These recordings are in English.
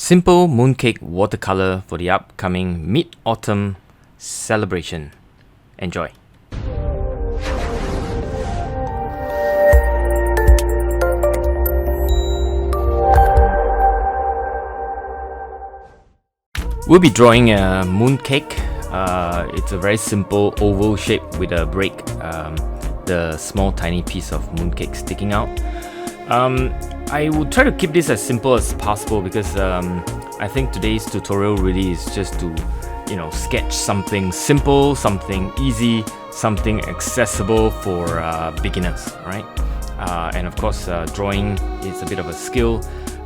Simple mooncake watercolor for the upcoming Mid-Autumn celebration. Enjoy! We'll be drawing a mooncake. It's a very simple oval shape with a break, the small tiny piece of mooncake sticking out. I will try to keep this as simple as possible because I think today's tutorial really is just to, sketch something simple, something easy, something accessible for beginners, right? And of course, drawing is a bit of a skill.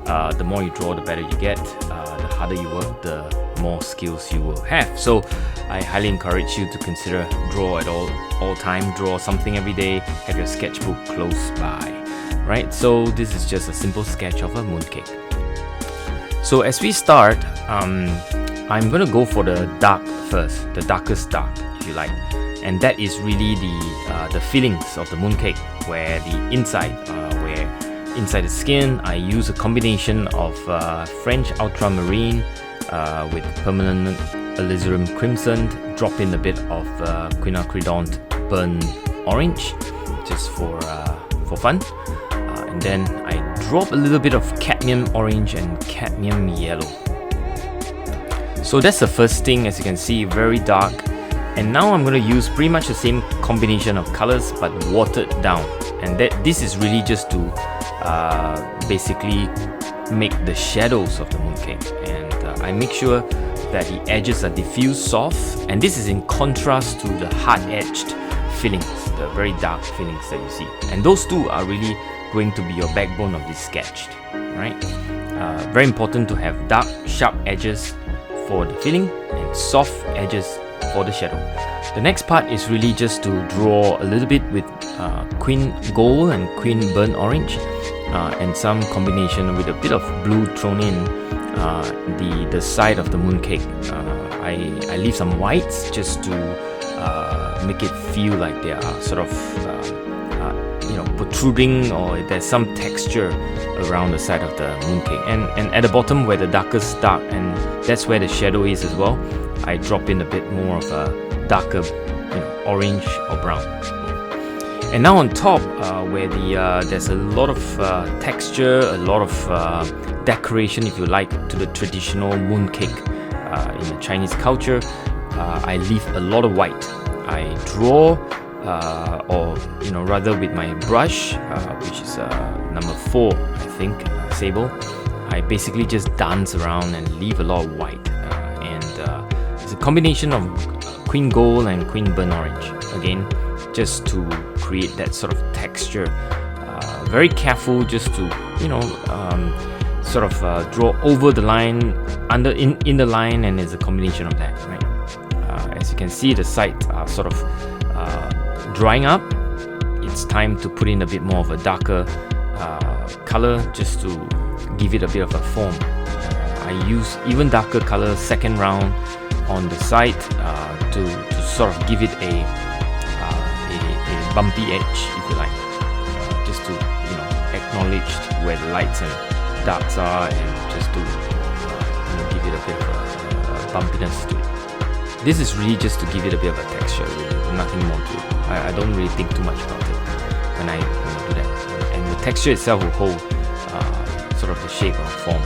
The more you draw, the better you get. The harder you work, the more skills you will have. So I highly encourage you to consider draw at all time, draw something every day, have your sketchbook close by. Right, so this is just a simple sketch of a mooncake. So as we start, I'm gonna go for the dark first, the darkest dark, if you like, and that is really the fillings of the mooncake, where the inside, where inside the skin, I use a combination of French Ultramarine with permanent Alizarin crimson, drop in a bit of Quin burn orange, just for fun. And then I drop a little bit of cadmium orange and cadmium yellow. So that's the first thing, as you can see, very dark. And now I'm going to use pretty much the same combination of colors but watered down. And this is really just to basically make the shadows of the mooncake. And I make sure that the edges are diffused, soft, and this is in contrast to the hard-edged fillings, the very dark fillings that you see. And those two are really going to be your backbone of this sketch, right? Very important to have dark, sharp edges for the filling and soft edges for the shadow. The next part is really just to draw a little bit with Quin gold and Quin burn orange, and some combination with a bit of blue thrown in the side of the mooncake. I leave some whites just to make it feel like they are sort of protruding, or there's some texture around the side of the mooncake. And at the bottom, where the darkest dark, and that's where the shadow is as well, I drop in a bit more of a darker, orange or brown. And now on top, where there's a lot of texture, a lot of decoration, if you like, to the traditional mooncake in the Chinese culture, I leave a lot of white. I draw, or rather with my brush, which is number 4, I think, sable. I basically just dance around and leave a lot of white, and it's a combination of Quin gold and Quin burn orange, again just to create that sort of texture. Very careful just to sort of draw over the line, in the line, and it's a combination of that, right? As you can see, the sides are sort of drying up. It's time to put in a bit more of a darker color, just to give it a bit of a form. I use even darker color second round on the side to sort of give it a bumpy edge, if you like, just to acknowledge where the lights and darks are, and just to give it a bit of a bumpiness to it. This is really just to give it a bit of a texture, really, nothing more to it. I don't really think too much about it when I do that. And the texture itself will hold sort of the shape or form.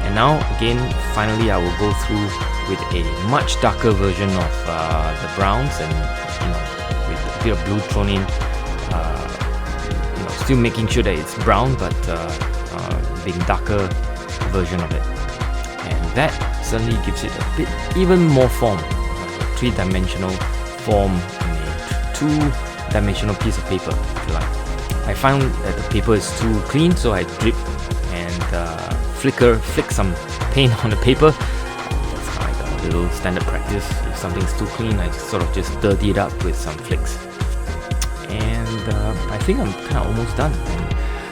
And now, again, finally, I will go through with a much darker version of the browns, and with a bit of blue thrown in. Still making sure that it's brown, but being darker version of it. And that certainly gives it a bit even more form, three-dimensional form in a two-dimensional piece of paper, if you like. I found that the paper is too clean, so I drip and flick some paint on the paper. That's like a little standard practice. If something's too clean, I sort of just dirty it up with some flicks. And I think I'm kind of almost done.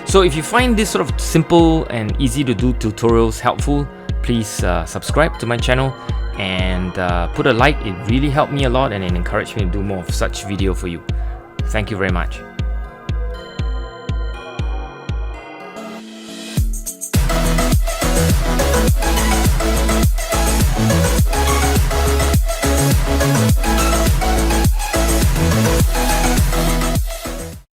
So if you find this sort of simple and easy to do tutorials helpful, please subscribe to my channel and put a like. It really helped me a lot, and it encouraged me to do more of such video for you. Thank you very much.